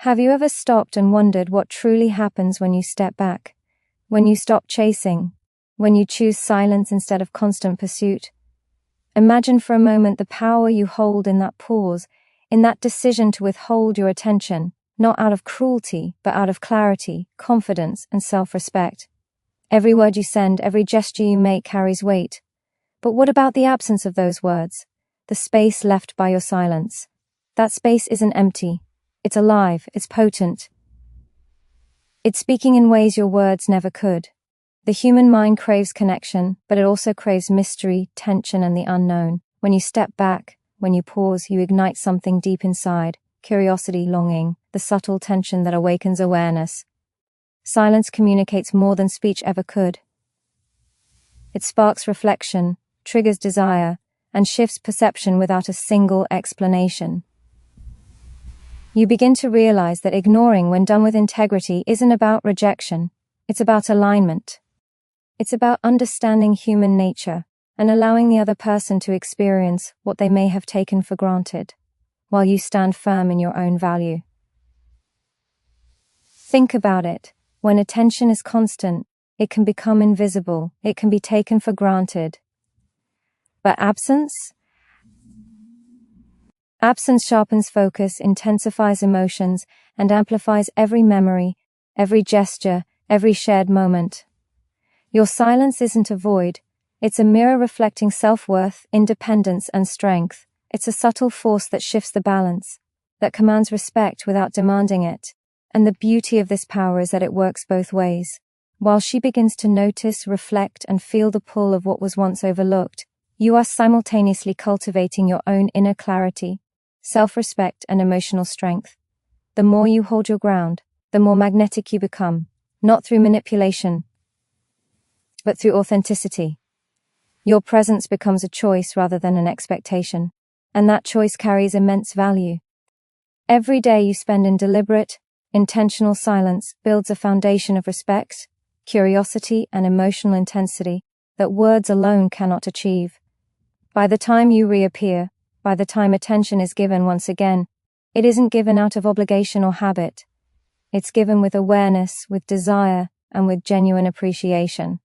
Have you ever stopped and wondered what truly happens when you step back? When you stop chasing? When you choose silence instead of constant pursuit? Imagine for a moment the power you hold in that pause, in that decision to withhold your attention, not out of cruelty, but out of clarity, confidence, and self-respect. Every word you send, every gesture you make carries weight. But what about the absence of those words? The space left by your silence? That space isn't empty. It's alive, it's potent. It's speaking in ways your words never could. The human mind craves connection, but it also craves mystery, tension, and the unknown. When you step back, when you pause, you ignite something deep inside: curiosity, longing, the subtle tension that awakens awareness. Silence communicates more than speech ever could. It sparks reflection, triggers desire, and shifts perception without a single explanation. You begin to realize that ignoring, when done with integrity, isn't about rejection. It's about alignment. It's about understanding human nature and allowing the other person to experience what they may have taken for granted, while you stand firm in your own value. Think about it. When attention is constant, it can become invisible. It can be taken for granted. But absence? Absence sharpens focus, intensifies emotions, and amplifies every memory, every gesture, every shared moment. Your silence isn't a void. It's a mirror reflecting self-worth, independence, and strength. It's a subtle force that shifts the balance, that commands respect without demanding it. And the beauty of this power is that it works both ways. While she begins to notice, reflect, and feel the pull of what was once overlooked, you are simultaneously cultivating your own inner clarity, self-respect, and emotional strength. The more you hold your ground, the more magnetic you become, not through manipulation, but through authenticity. Your presence becomes a choice rather than an expectation, and that choice carries immense value. Every day you spend in deliberate, intentional silence builds a foundation of respect, curiosity, and emotional intensity that words alone cannot achieve. By the time you reappear, by the time attention is given once again, it isn't given out of obligation or habit. It's given with awareness, with desire, and with genuine appreciation.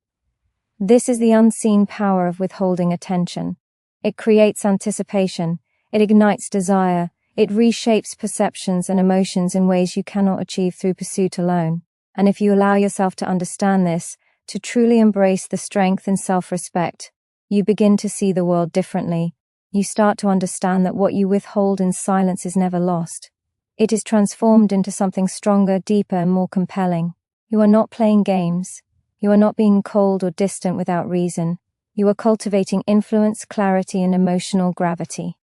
This is the unseen power of withholding attention. It creates anticipation, it ignites desire, it reshapes perceptions and emotions in ways you cannot achieve through pursuit alone. And if you allow yourself to understand this, to truly embrace the strength and self-respect, you begin to see the world differently. You start to understand that what you withhold in silence is never lost. It is transformed into something stronger, deeper, and more compelling. You are not playing games. You are not being cold or distant without reason. You are cultivating influence, clarity, and emotional gravity.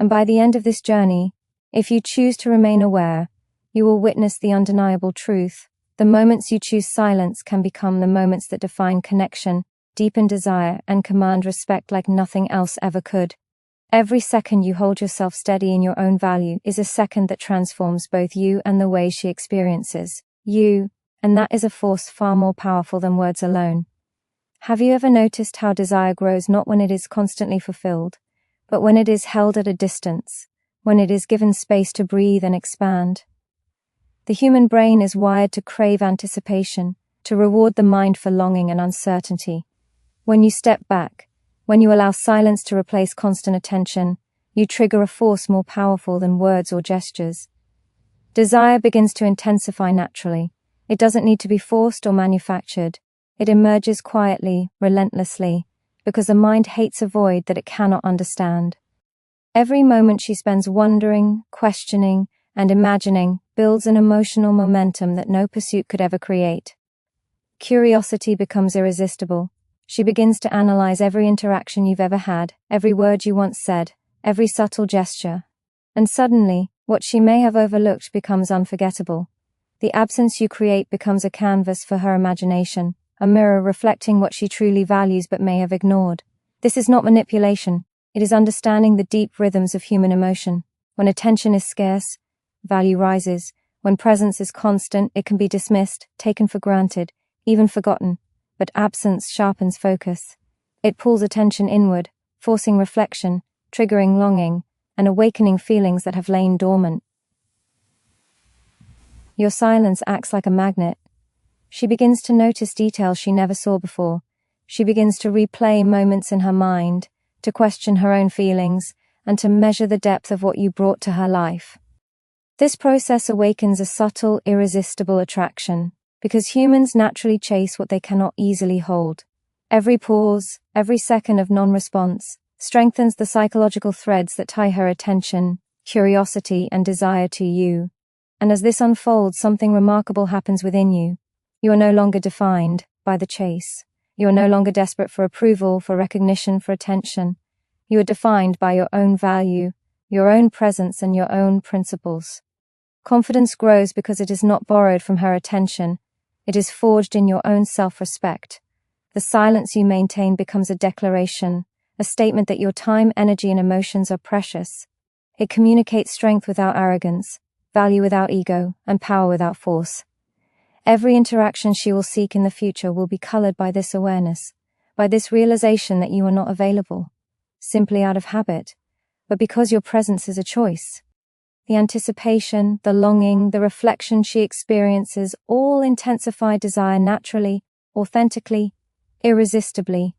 And by the end of this journey, if you choose to remain aware, you will witness the undeniable truth. The moments you choose silence can become the moments that define connection, deepen desire, and command respect like nothing else ever could. Every second you hold yourself steady in your own value is a second that transforms both you and the way she experiences you, and that is a force far more powerful than words alone. Have you ever noticed how desire grows not when it is constantly fulfilled, but when it is held at a distance, when it is given space to breathe and expand? The human brain is wired to crave anticipation, to reward the mind for longing and uncertainty. When you step back, when you allow silence to replace constant attention, you trigger a force more powerful than words or gestures. Desire begins to intensify naturally. It doesn't need to be forced or manufactured. It emerges quietly, relentlessly, because the mind hates a void that it cannot understand. Every moment she spends wondering, questioning, and imagining builds an emotional momentum that no pursuit could ever create. Curiosity becomes irresistible. She begins to analyze every interaction you've ever had, every word you once said, every subtle gesture. And suddenly, what she may have overlooked becomes unforgettable. The absence you create becomes a canvas for her imagination, a mirror reflecting what she truly values but may have ignored. This is not manipulation. It is understanding the deep rhythms of human emotion. When attention is scarce, value rises. When presence is constant, it can be dismissed, taken for granted, even forgotten. But absence sharpens focus. It pulls attention inward, forcing reflection, triggering longing, and awakening feelings that have lain dormant. Your silence acts like a magnet. She begins to notice details she never saw before. She begins to replay moments in her mind, to question her own feelings, and to measure the depth of what you brought to her life. This process awakens a subtle, irresistible attraction, because humans naturally chase what they cannot easily hold. Every pause, every second of non-response, strengthens the psychological threads that tie her attention, curiosity, and desire to you. And as this unfolds, something remarkable happens within you. You are no longer defined by the chase. You are no longer desperate for approval, for recognition, for attention. You are defined by your own value, your own presence, and your own principles. Confidence grows because it is not borrowed from her attention. It is forged in your own self-respect. The silence you maintain becomes a declaration, a statement that your time, energy, and emotions are precious. It communicates strength without arrogance, value without ego, and power without force. Every interaction she will seek in the future will be colored by this awareness, by this realization that you are not available, simply out of habit, but because your presence is a choice. The anticipation, the longing, the reflection she experiences all intensify desire naturally, authentically, irresistibly.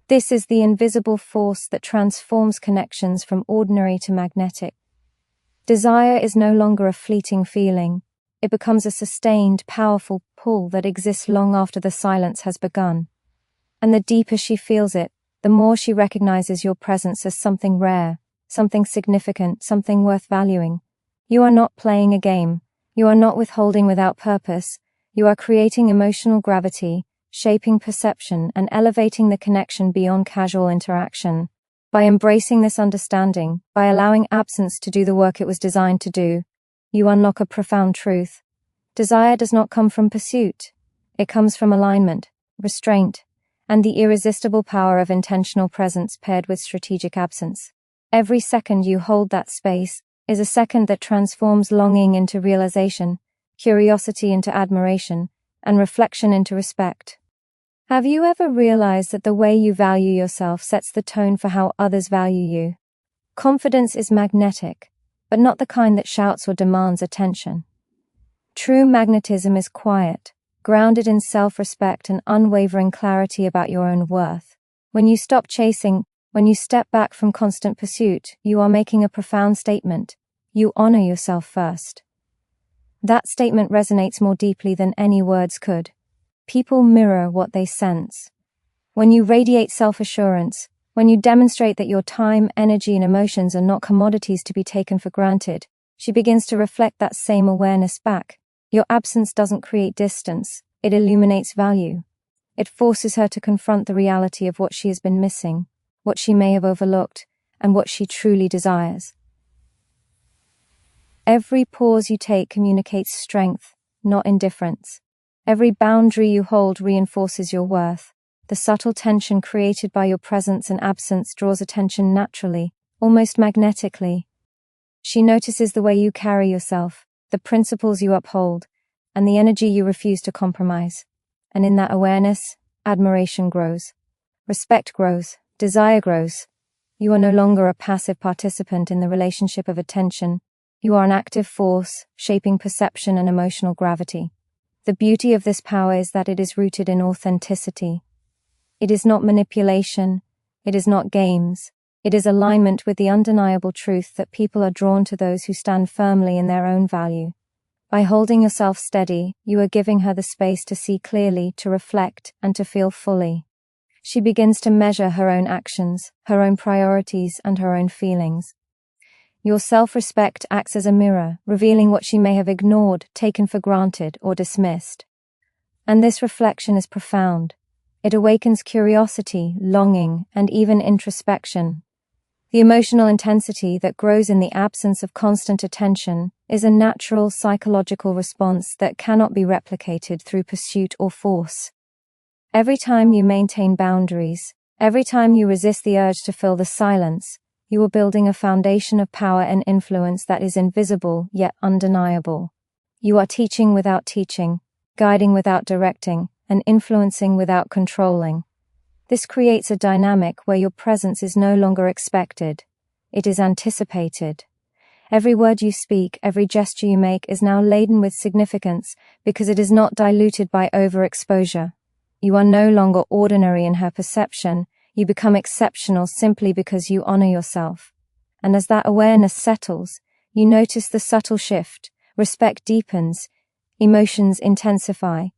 This is the invisible force that transforms connections from ordinary to magnetic. Desire is no longer a fleeting feeling. It becomes a sustained, powerful pull that exists long after the silence has begun. And the deeper she feels it, the more she recognizes your presence as something rare, something significant, something worth valuing. You are not playing a game. You are not withholding without purpose. You are creating emotional gravity, shaping perception, and elevating the connection beyond casual interaction. By embracing this understanding, by allowing absence to do the work it was designed to do, you unlock a profound truth. Desire does not come from pursuit. It comes from alignment, restraint, and the irresistible power of intentional presence paired with strategic absence. Every second you hold that space is a second that transforms longing into realization, curiosity into admiration, and reflection into respect. Have you ever realized that the way you value yourself sets the tone for how others value you? Confidence is magnetic, but not the kind that shouts or demands attention. True magnetism is quiet, grounded in self-respect and unwavering clarity about your own worth. When you stop chasing, when you step back from constant pursuit, you are making a profound statement. You honor yourself first. That statement resonates more deeply than any words could. People mirror what they sense. When you radiate self-assurance, when you demonstrate that your time, energy, and emotions are not commodities to be taken for granted, she begins to reflect that same awareness back. Your absence doesn't create distance, it illuminates value. It forces her to confront the reality of what she has been missing, what she may have overlooked, and what she truly desires. Every pause you take communicates strength, not indifference. Every boundary you hold reinforces your worth. The subtle tension created by your presence and absence draws attention naturally, almost magnetically. She notices the way you carry yourself, the principles you uphold, and the energy you refuse to compromise. And in that awareness, admiration grows. Respect grows. Desire grows. You are no longer a passive participant in the relationship of attention. You are an active force, shaping perception and emotional gravity. The beauty of this power is that it is rooted in authenticity. It is not manipulation. It is not games. It is alignment with the undeniable truth that people are drawn to those who stand firmly in their own value. By holding yourself steady, you are giving her the space to see clearly, to reflect, and to feel fully. She begins to measure her own actions, her own priorities, and her own feelings. Your self-respect acts as a mirror, revealing what she may have ignored, taken for granted, or dismissed. And this reflection is profound. It awakens curiosity, longing, and even introspection. The emotional intensity that grows in the absence of constant attention is a natural psychological response that cannot be replicated through pursuit or force. Every time you maintain boundaries, every time you resist the urge to fill the silence, you are building a foundation of power and influence that is invisible yet undeniable. You are teaching without teaching, guiding without directing, and influencing without controlling. This creates a dynamic where your presence is no longer expected. It is anticipated. Every word you speak, every gesture you make is now laden with significance because it is not diluted by overexposure. You are no longer ordinary in her perception, you become exceptional simply because you honor yourself. And as that awareness settles, you notice the subtle shift, respect deepens, emotions intensify,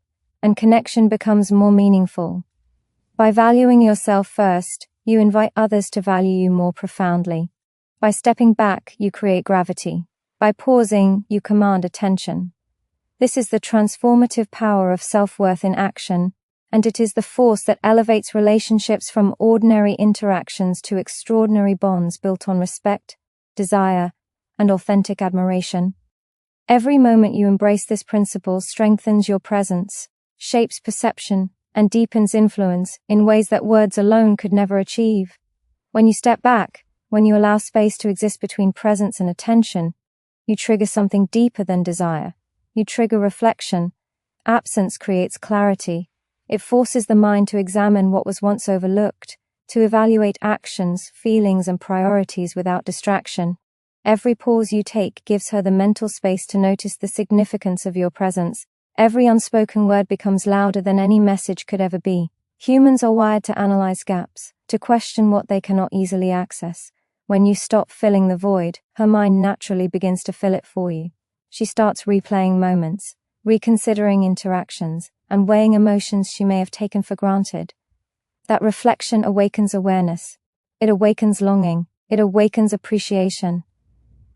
and connection becomes more meaningful. By valuing yourself first, you invite others to value you more profoundly. By stepping back, you create gravity. By pausing, you command attention. This is the transformative power of self-worth in action, and it is the force that elevates relationships from ordinary interactions to extraordinary bonds built on respect, desire, and authentic admiration. Every moment you embrace this principle strengthens your presence, shapes perception, and deepens influence in ways that words alone could never achieve. When you step back, when you allow space to exist between presence and attention, you trigger something deeper than desire. You trigger reflection. Absence creates clarity. It forces the mind to examine what was once overlooked, to evaluate actions, feelings, and priorities without distraction. Every pause you take gives her the mental space to notice the significance of your presence. Every unspoken word becomes louder than any message could ever be. Humans are wired to analyze gaps, to question what they cannot easily access. When you stop filling the void, her mind naturally begins to fill it for you. She starts replaying moments, reconsidering interactions, and weighing emotions she may have taken for granted. That reflection awakens awareness. It awakens longing. It awakens appreciation.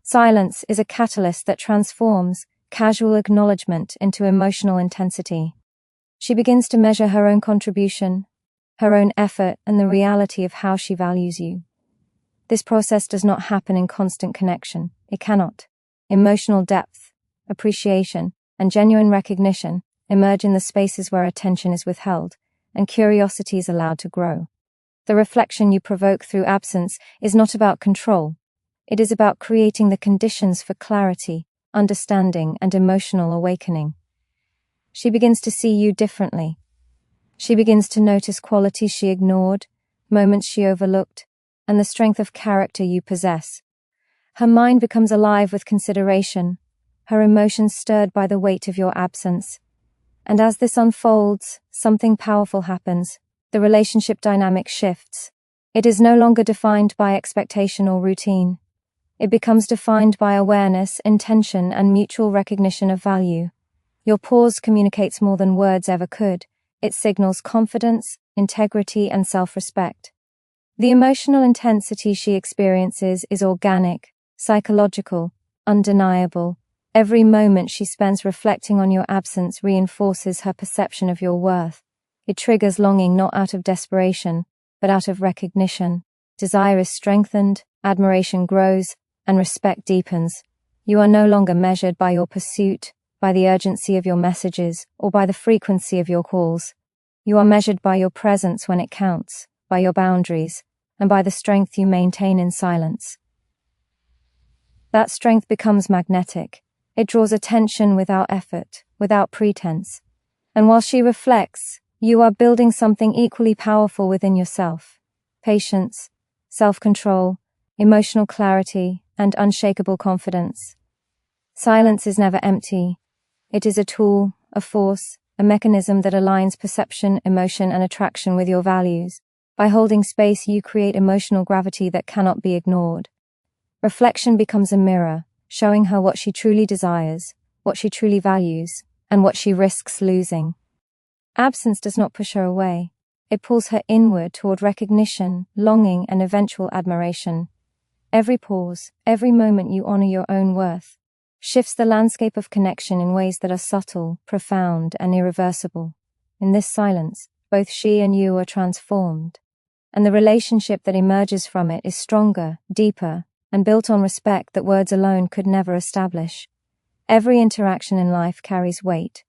Silence is a catalyst that transforms casual acknowledgement into emotional intensity. She begins to measure her own contribution, her own effort, and the reality of how she values you. This process does not happen in constant connection. It cannot. Emotional depth, appreciation, and genuine recognition emerge in the spaces where attention is withheld and curiosity is allowed to grow. The reflection you provoke through absence is not about control. It is about creating the conditions for clarity, understanding, and emotional awakening. She begins to see you differently. She begins to notice qualities she ignored, moments she overlooked, and the strength of character you possess. Her mind becomes alive with consideration, her emotions stirred by the weight of your absence. And as this unfolds, something powerful happens. The relationship dynamic shifts. It is no longer defined by expectation or routine. It becomes defined by awareness, intention, and mutual recognition of value. Your pause communicates more than words ever could. It signals confidence, integrity, and self-respect. The emotional intensity she experiences is organic, psychological, undeniable. Every moment she spends reflecting on your absence reinforces her perception of your worth. It triggers longing not out of desperation, but out of recognition. Desire is strengthened, admiration grows, and respect deepens. You are no longer measured by your pursuit, by the urgency of your messages, or by the frequency of your calls. You are measured by your presence when it counts, by your boundaries, and by the strength you maintain in silence. That strength becomes magnetic. It draws attention without effort, without pretense. And while she reflects, you are building something equally powerful within yourself. Patience, self-control, emotional clarity, and unshakable confidence. Silence is never empty. It is a tool, a force, a mechanism that aligns perception, emotion, and attraction with your values. By holding space, you create emotional gravity that cannot be ignored. Reflection becomes a mirror, showing her what she truly desires, what she truly values, and what she risks losing. Absence does not push her away. It pulls her inward toward recognition, longing, and eventual admiration. Every pause, every moment you honor your own worth, shifts the landscape of connection in ways that are subtle, profound, and irreversible. In this silence, both she and you are transformed, and the relationship that emerges from it is stronger, deeper, and built on respect that words alone could never establish. Every interaction in life carries weight,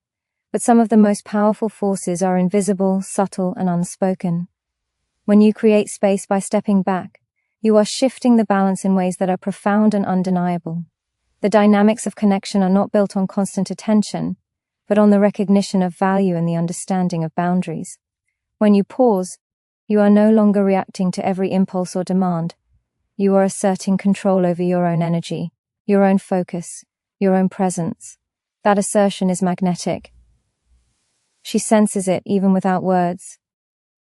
but some of the most powerful forces are invisible, subtle, and unspoken. When you create space by stepping back, you are shifting the balance in ways that are profound and undeniable. The dynamics of connection are not built on constant attention, but on the recognition of value and the understanding of boundaries. When you pause, you are no longer reacting to every impulse or demand. You are asserting control over your own energy, your own focus, your own presence. That assertion is magnetic. She senses it even without words.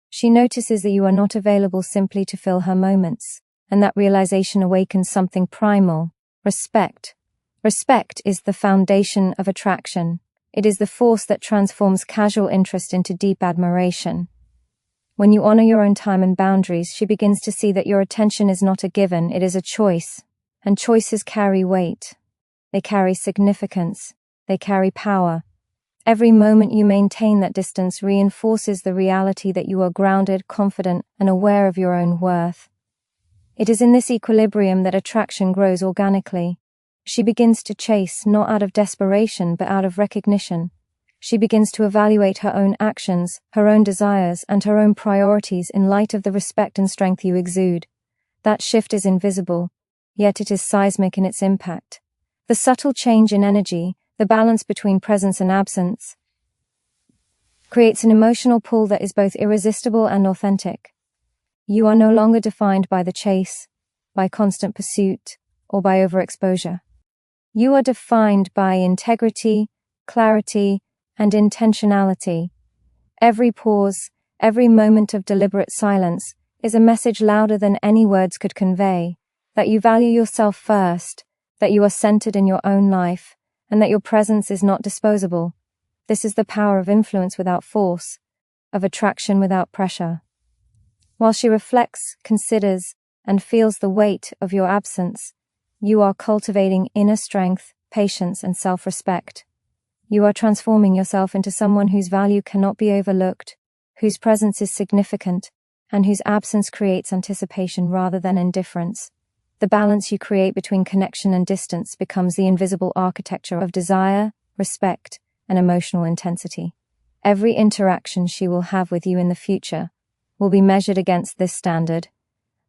She notices that you are not available simply to fill her moments, and that realization awakens something primal: respect. Respect is the foundation of attraction. It is the force that transforms casual interest into deep admiration. When you honor your own time and boundaries, she begins to see that your attention is not a given, it is a choice. And choices carry weight. They carry significance. They carry power. Every moment you maintain that distance reinforces the reality that you are grounded, confident, and aware of your own worth. It is in this equilibrium that attraction grows organically. She begins to chase, not out of desperation, but out of recognition. She begins to evaluate her own actions, her own desires, and her own priorities in light of the respect and strength you exude. That shift is invisible, yet it is seismic in its impact. The subtle change in energy, the balance between presence and absence, creates an emotional pull that is both irresistible and authentic. You are no longer defined by the chase, by constant pursuit, or by overexposure. You are defined by integrity, clarity, and intentionality. Every pause, every moment of deliberate silence is a message louder than any words could convey, that you value yourself first, that you are centered in your own life, and that your presence is not disposable. This is the power of influence without force, of attraction without pressure. While she reflects, considers, and feels the weight of your absence, you are cultivating inner strength, patience, and self-respect. You are transforming yourself into someone whose value cannot be overlooked, whose presence is significant, and whose absence creates anticipation rather than indifference. The balance you create between connection and distance becomes the invisible architecture of desire, respect, and emotional intensity. Every interaction she will have with you in the future will be measured against this standard,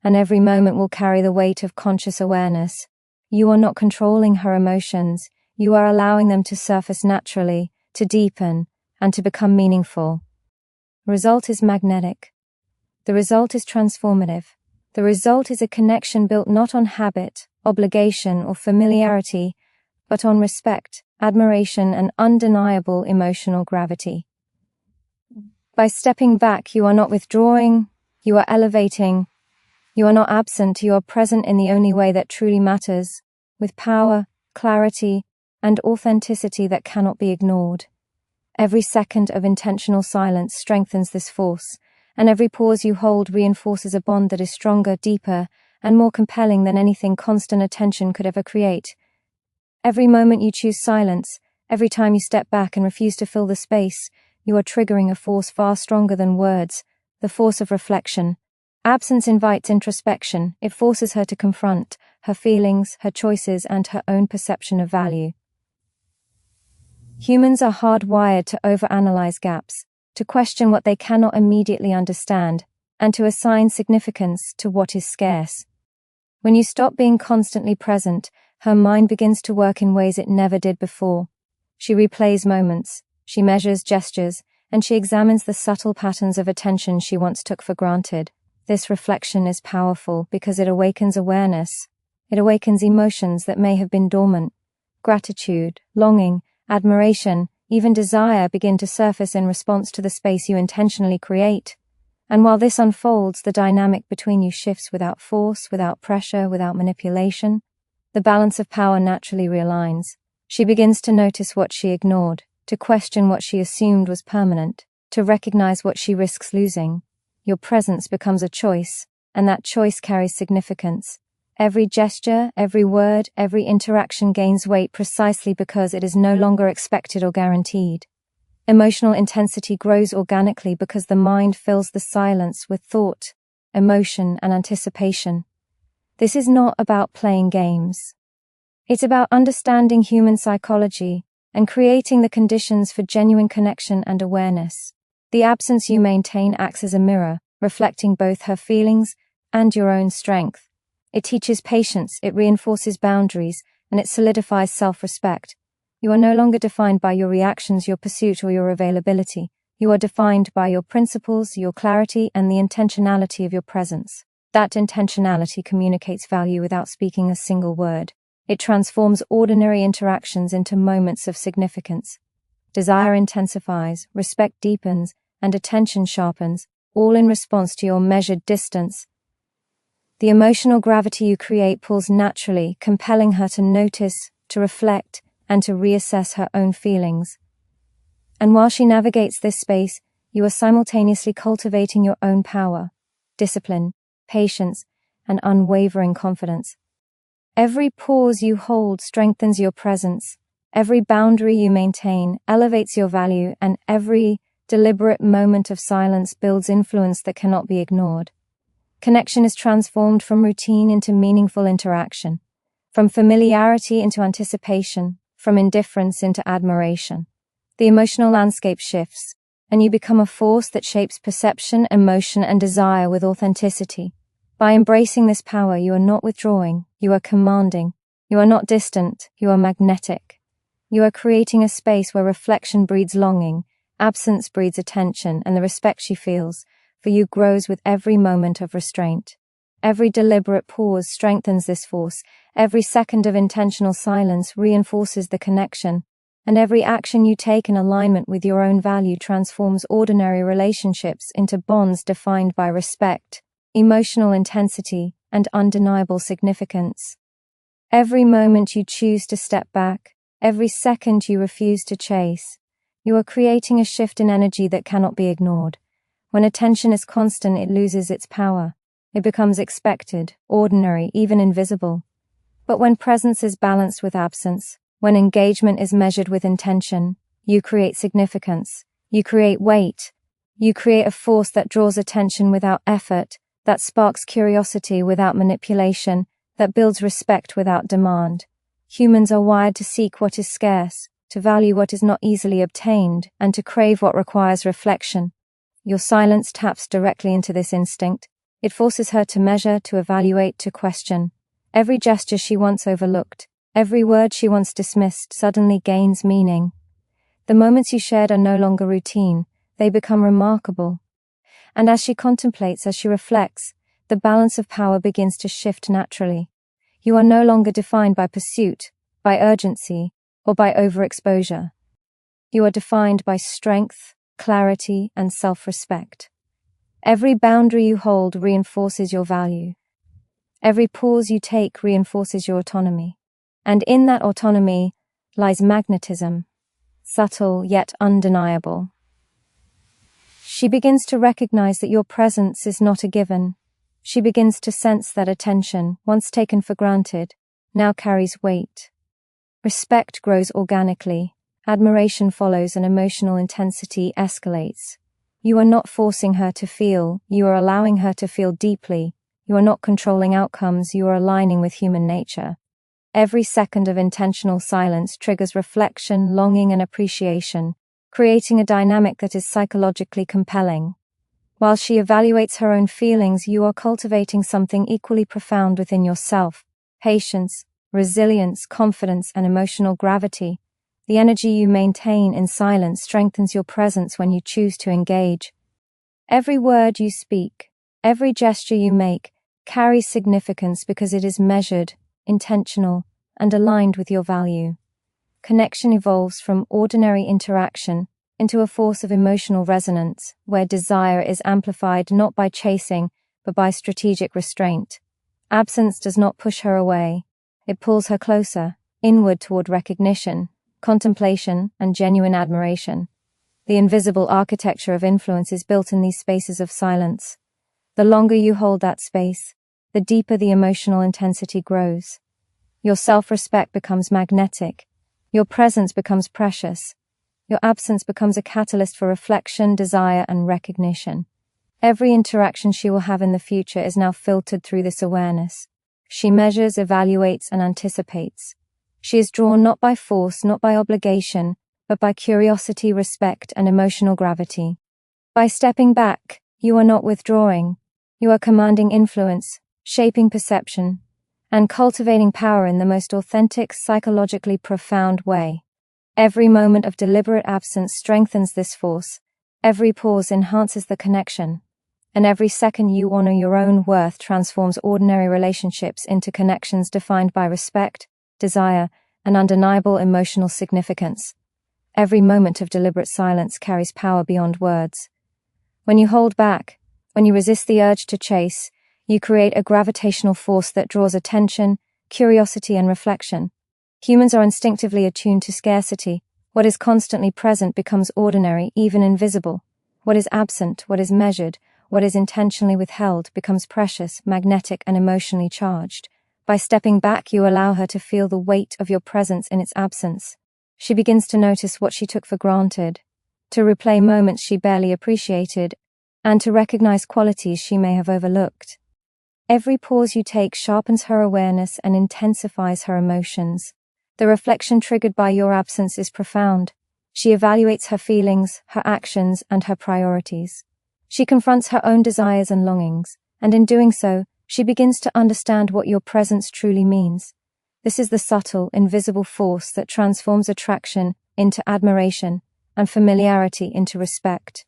and every moment will carry the weight of conscious awareness. You are not controlling her emotions, you are allowing them to surface naturally, to deepen, and to become meaningful. The result is magnetic. The result is transformative. The result is a connection built not on habit, obligation, or familiarity, but on respect, admiration, and undeniable emotional gravity. By stepping back, you are not withdrawing, you are elevating. You are not absent, you are present in the only way that truly matters, with power, clarity, and authenticity that cannot be ignored. Every second of intentional silence strengthens this force, and every pause you hold reinforces a bond that is stronger, deeper, and more compelling than anything constant attention could ever create. Every moment you choose silence, every time you step back and refuse to fill the space, you are triggering a force far stronger than words, the force of reflection. Absence invites introspection. It forces her to confront her feelings, her choices, and her own perception of value. Humans are hardwired to overanalyze gaps, to question what they cannot immediately understand, and to assign significance to what is scarce. When you stop being constantly present, her mind begins to work in ways it never did before. She replays moments, she measures gestures, and she examines the subtle patterns of attention she once took for granted. This reflection is powerful because it awakens awareness. It awakens emotions that may have been dormant. Gratitude, longing, admiration, even desire begin to surface in response to the space you intentionally create. And while this unfolds, the dynamic between you shifts without force, without pressure, without manipulation. The balance of power naturally realigns. She begins to notice what she ignored, to question what she assumed was permanent, to recognize what she risks losing. Your presence becomes a choice, and that choice carries significance. Every gesture, every word, every interaction gains weight precisely because it is no longer expected or guaranteed. Emotional intensity grows organically because the mind fills the silence with thought, emotion, and anticipation. This is not about playing games. It's about understanding human psychology and creating the conditions for genuine connection and awareness. The absence you maintain acts as a mirror, reflecting both her feelings and your own strength. It teaches patience, it reinforces boundaries, and it solidifies self-respect. You are no longer defined by your reactions, your pursuit, or your availability. You are defined by your principles, your clarity, and the intentionality of your presence. That intentionality communicates value without speaking a single word. It transforms ordinary interactions into moments of significance. Desire intensifies, respect deepens, and attention sharpens, all in response to your measured distance. The emotional gravity you create pulls naturally, compelling her to notice, to reflect, and to reassess her own feelings. And while she navigates this space, you are simultaneously cultivating your own power, discipline, patience, and unwavering confidence. Every pause you hold strengthens your presence. Every boundary you maintain elevates your value, and every deliberate moment of silence builds influence that cannot be ignored. Connection is transformed from routine into meaningful interaction, from familiarity into anticipation, from indifference into admiration. The emotional landscape shifts, and you become a force that shapes perception, emotion, and desire with authenticity. By embracing this power, you are not withdrawing, you are commanding. You are not distant, you are magnetic. You are creating a space where reflection breeds longing, absence breeds attention, and the respect she feels for you grows with every moment of restraint. Every deliberate pause strengthens this force, every second of intentional silence reinforces the connection, and every action you take in alignment with your own value transforms ordinary relationships into bonds defined by respect, emotional intensity, and undeniable significance. Every moment you choose to step back, every second you refuse to chase, you are creating a shift in energy that cannot be ignored. When attention is constant, it loses its power. It becomes expected, ordinary, even invisible. But when presence is balanced with absence, when engagement is measured with intention, you create significance, you create weight, you create a force that draws attention without effort, that sparks curiosity without manipulation, that builds respect without demand. Humans are wired to seek what is scarce, to value what is not easily obtained, and to crave what requires reflection. Your silence taps directly into this instinct. It forces her to measure, to evaluate, to question. Every gesture she once overlooked, every word she once dismissed suddenly gains meaning. The moments you shared are no longer routine, they become remarkable. And as she contemplates, as she reflects, the balance of power begins to shift naturally. You are no longer defined by pursuit, by urgency, or by overexposure. You are defined by strength, clarity, and self-respect. Every boundary you hold reinforces your value. Every pause you take reinforces your autonomy. And in that autonomy lies magnetism, subtle yet undeniable. She begins to recognize that your presence is not a given. She begins to sense that attention, once taken for granted, now carries weight. Respect grows organically. Admiration follows and emotional intensity escalates. You are not forcing her to feel, you are allowing her to feel deeply. You are not controlling outcomes, you are aligning with human nature. Every second of intentional silence triggers reflection, longing, and appreciation, creating a dynamic that is psychologically compelling. While she evaluates her own feelings, you are cultivating something equally profound within yourself: patience, resilience, confidence, and emotional gravity. The energy you maintain in silence strengthens your presence when you choose to engage. Every word you speak, every gesture you make, carries significance because it is measured, intentional, and aligned with your value. Connection evolves from ordinary interaction into a force of emotional resonance, where desire is amplified not by chasing, but by strategic restraint. Absence does not push her away. It pulls her closer, inward toward recognition, contemplation, and genuine admiration. The invisible architecture of influence is built in these spaces of silence. The longer you hold that space, the deeper the emotional intensity grows. Your self-respect becomes magnetic. Your presence becomes precious. Your absence becomes a catalyst for reflection, desire, and recognition. Every interaction she will have in the future is now filtered through this awareness. She measures, evaluates, and anticipates. She is drawn not by force, not by obligation, but by curiosity, respect, and emotional gravity. By stepping back, you are not withdrawing. You are commanding influence, shaping perception, and cultivating power in the most authentic, psychologically profound way. Every moment of deliberate absence strengthens this force. Every pause enhances the connection. And every second you honor your own worth transforms ordinary relationships into connections defined by respect, desire, and undeniable emotional significance. Every moment of deliberate silence carries power beyond words. When you hold back, when you resist the urge to chase, you create a gravitational force that draws attention, curiosity, and reflection. Humans are instinctively attuned to scarcity. What is constantly present becomes ordinary, even invisible. What is absent, what is measured, what is intentionally withheld becomes precious, magnetic, and emotionally charged. By stepping back, you allow her to feel the weight of your presence in its absence. She begins to notice what she took for granted, to replay moments she barely appreciated, and to recognize qualities she may have overlooked. Every pause you take sharpens her awareness and intensifies her emotions. The reflection triggered by your absence is profound. She evaluates her feelings, her actions, and her priorities. She confronts her own desires and longings, and in doing so, she begins to understand what your presence truly means. This is the subtle, invisible force that transforms attraction into admiration and familiarity into respect.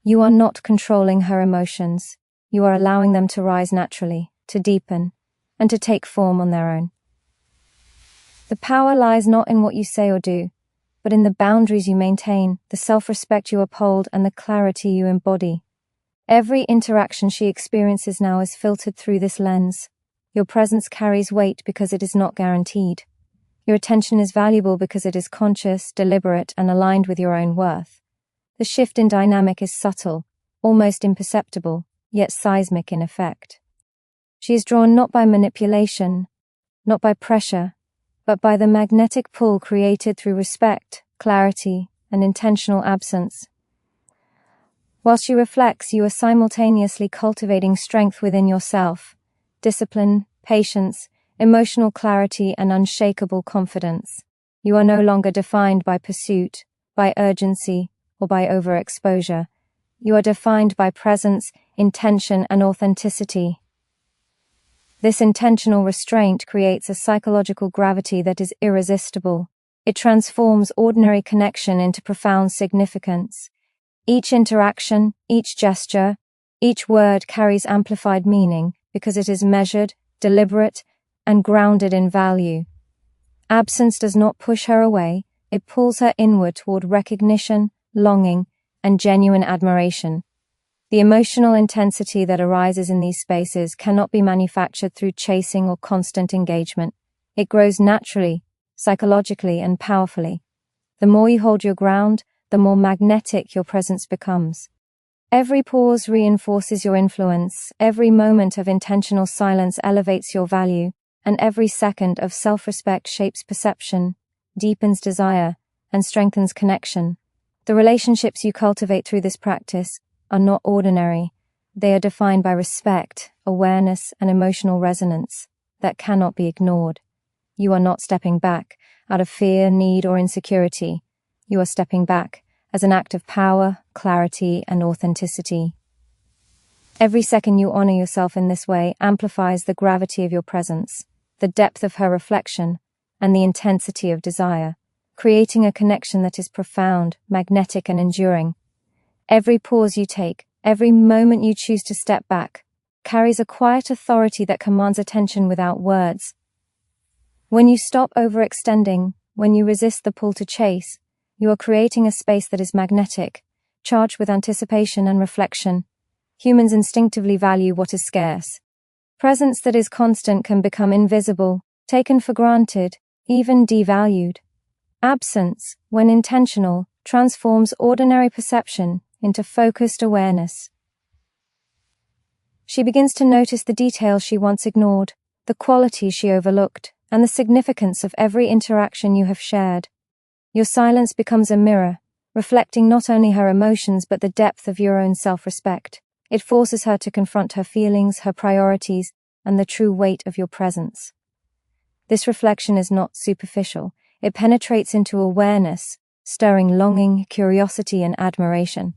You are not controlling her emotions. You are allowing them to rise naturally, to deepen, and to take form on their own. The power lies not in what you say or do, but in the boundaries you maintain, the self-respect you uphold, and the clarity you embody. Every interaction she experiences now is filtered through this lens. Your presence carries weight because it is not guaranteed. Your attention is valuable because it is conscious, deliberate, and aligned with your own worth. The shift in dynamic is subtle, almost imperceptible, yet seismic in effect. She is drawn not by manipulation, not by pressure, but by the magnetic pull created through respect, clarity, and intentional absence. While she reflects, you are simultaneously cultivating strength within yourself, discipline, patience, emotional clarity, and unshakable confidence. You are no longer defined by pursuit, by urgency, or by overexposure. You are defined by presence, intention, and authenticity. This intentional restraint creates a psychological gravity that is irresistible. It transforms ordinary connection into profound significance. Each interaction, each gesture, each word carries amplified meaning because it is measured, deliberate, and grounded in value. Absence does not push her away, it pulls her inward toward recognition, longing, and genuine admiration. The emotional intensity that arises in these spaces cannot be manufactured through chasing or constant engagement. It grows naturally, psychologically, and powerfully. The more you hold your ground, the more magnetic your presence becomes. Every pause reinforces your influence, every moment of intentional silence elevates your value, and every second of self-respect shapes perception, deepens desire, and strengthens connection. The relationships you cultivate through this practice are not ordinary. They are defined by respect, awareness, and emotional resonance that cannot be ignored. You are not stepping back out of fear, need, or insecurity. You are stepping back as an act of power, clarity, and authenticity. Every second you honor yourself in this way amplifies the gravity of your presence, the depth of her reflection, and the intensity of desire, creating a connection that is profound, magnetic, and enduring. Every pause you take, every moment you choose to step back, carries a quiet authority that commands attention without words. When you stop overextending, when you resist the pull to chase, you are creating a space that is magnetic, charged with anticipation and reflection. Humans instinctively value what is scarce. Presence that is constant can become invisible, taken for granted, even devalued. Absence, when intentional, transforms ordinary perception into focused awareness. She begins to notice the details she once ignored, the qualities she overlooked, and the significance of every interaction you have shared. Your silence becomes a mirror, reflecting not only her emotions but the depth of your own self-respect. It forces her to confront her feelings, her priorities, and the true weight of your presence. This reflection is not superficial. It penetrates into awareness, stirring longing, curiosity, and admiration.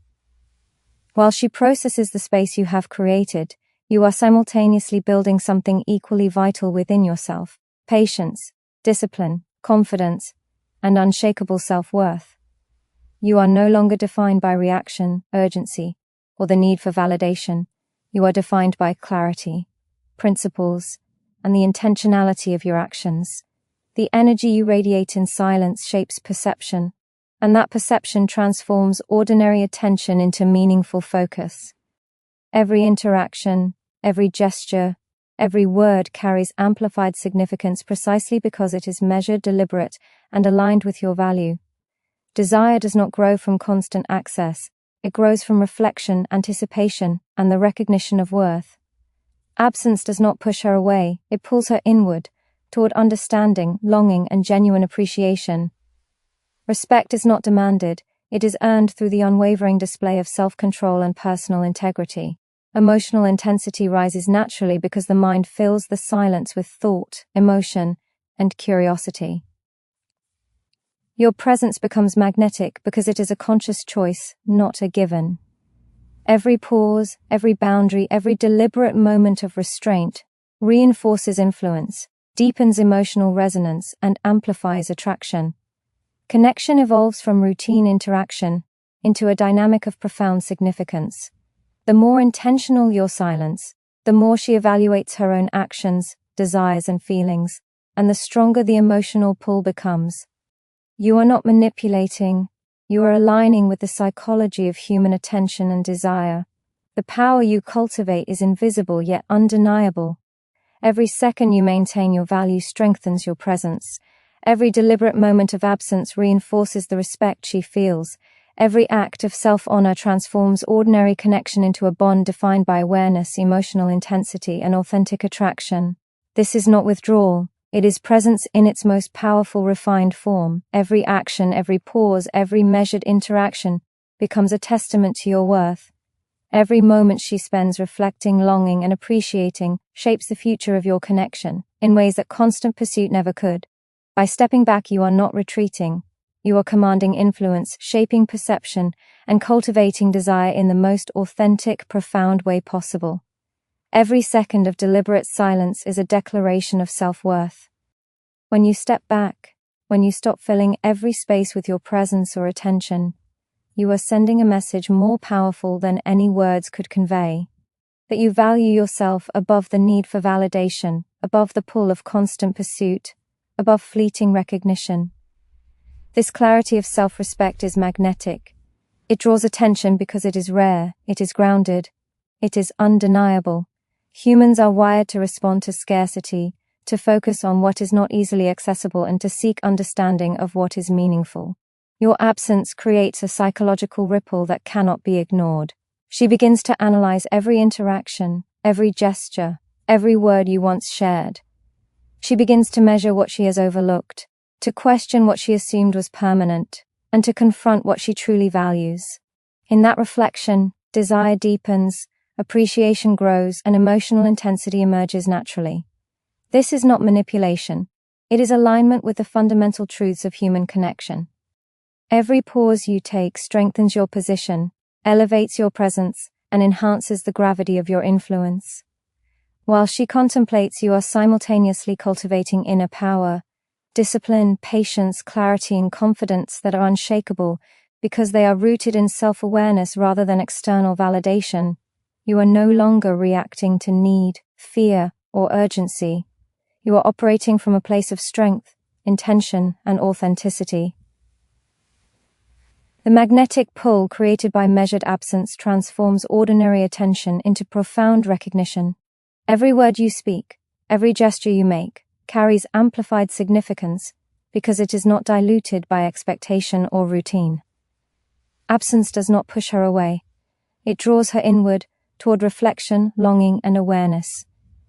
While she processes the space you have created, you are simultaneously building something equally vital within yourself: patience, discipline, confidence, and unshakable self-worth. You are no longer defined by reaction, urgency, or the need for validation. You are defined by clarity, principles, and the intentionality of your actions. The energy you radiate in silence shapes perception, and that perception transforms ordinary attention into meaningful focus. Every interaction, every gesture, every word carries amplified significance precisely because it is measured, deliberate, and aligned with your value. Desire does not grow from constant access. It grows from reflection, anticipation, and the recognition of worth. Absence does not push her away. It pulls her inward, toward understanding, longing, and genuine appreciation. Respect is not demanded. It is earned through the unwavering display of self-control and personal integrity. Emotional intensity rises naturally because the mind fills the silence with thought, emotion, and curiosity. Your presence becomes magnetic because it is a conscious choice, not a given. Every pause, every boundary, every deliberate moment of restraint reinforces influence, deepens emotional resonance, and amplifies attraction. Connection evolves from routine interaction into a dynamic of profound significance. The more intentional your silence, the more she evaluates her own actions, desires, and feelings, and the stronger the emotional pull becomes. You are not manipulating, you are aligning with the psychology of human attention and desire. The power you cultivate is invisible yet undeniable. Every second you maintain your value strengthens your presence. Every deliberate moment of absence reinforces the respect she feels. Every act of self-honor transforms ordinary connection into a bond defined by awareness, emotional intensity, and authentic attraction. This is not withdrawal. It is presence in its most powerful, refined form. Every action, every pause, every measured interaction becomes a testament to your worth. Every moment she spends reflecting, longing, and appreciating shapes the future of your connection in ways that constant pursuit never could. By stepping back, you are not retreating. You are commanding influence, shaping perception, and cultivating desire in the most authentic, profound way possible. Every second of deliberate silence is a declaration of self-worth. When you step back, when you stop filling every space with your presence or attention, you are sending a message more powerful than any words could convey. That you value yourself above the need for validation, above the pull of constant pursuit, above fleeting recognition. This clarity of self-respect is magnetic. It draws attention because it is rare, it is grounded, it is undeniable. Humans are wired to respond to scarcity, to focus on what is not easily accessible, and to seek understanding of what is meaningful. Your absence creates a psychological ripple that cannot be ignored. She begins to analyze every interaction, every gesture, every word you once shared. She begins to measure what she has overlooked, to question what she assumed was permanent, and to confront what she truly values. In that reflection, desire deepens, appreciation grows, and emotional intensity emerges naturally. This is not manipulation. It is alignment with the fundamental truths of human connection. Every pause you take strengthens your position, elevates your presence, and enhances the gravity of your influence. While she contemplates, you are simultaneously cultivating inner power, discipline, patience, clarity, and confidence that are unshakable because they are rooted in self-awareness rather than external validation. You are no longer reacting to need, fear, or urgency. You are operating from a place of strength, intention, and authenticity. The magnetic pull created by measured absence transforms ordinary attention into profound recognition. Every word you speak, every gesture you make, carries amplified significance because it is not diluted by expectation or routine. Absence does not push her away. It draws her inward, toward reflection, longing, and awareness.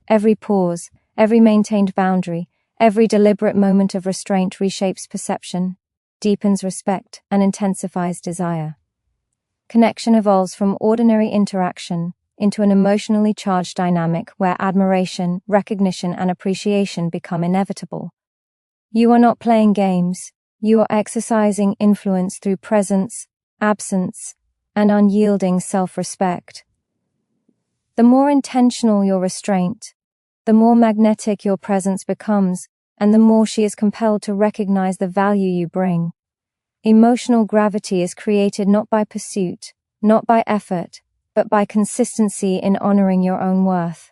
Every pause, every maintained boundary, every deliberate moment of restraint reshapes perception, deepens respect, and intensifies desire. Connection evolves from ordinary interaction into an emotionally charged dynamic where admiration, recognition, and appreciation become inevitable. You are not playing games. You are exercising influence through presence, absence, and unyielding self-respect. The more intentional your restraint, the more magnetic your presence becomes, and the more she is compelled to recognize the value you bring. Emotional gravity is created not by pursuit, not by effort, but by consistency in honoring your own worth.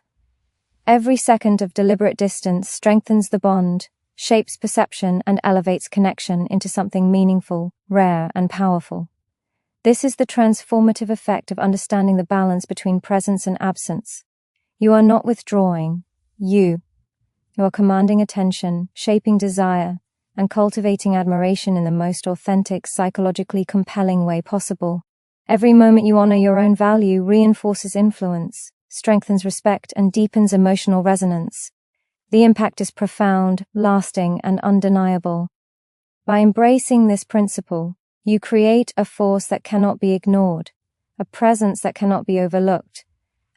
Every second of deliberate distance strengthens the bond, shapes perception and elevates connection into something meaningful, rare, and powerful. This is the transformative effect of understanding the balance between presence and absence. You are not withdrawing. You are commanding attention, shaping desire, and cultivating admiration in the most authentic, psychologically compelling way possible. Every moment you honor your own value reinforces influence, strengthens respect, and deepens emotional resonance. The impact is profound, lasting, and undeniable. By embracing this principle, you create a force that cannot be ignored, a presence that cannot be overlooked,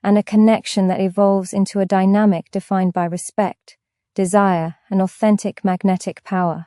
and a connection that evolves into a dynamic defined by respect, desire, and authentic magnetic power.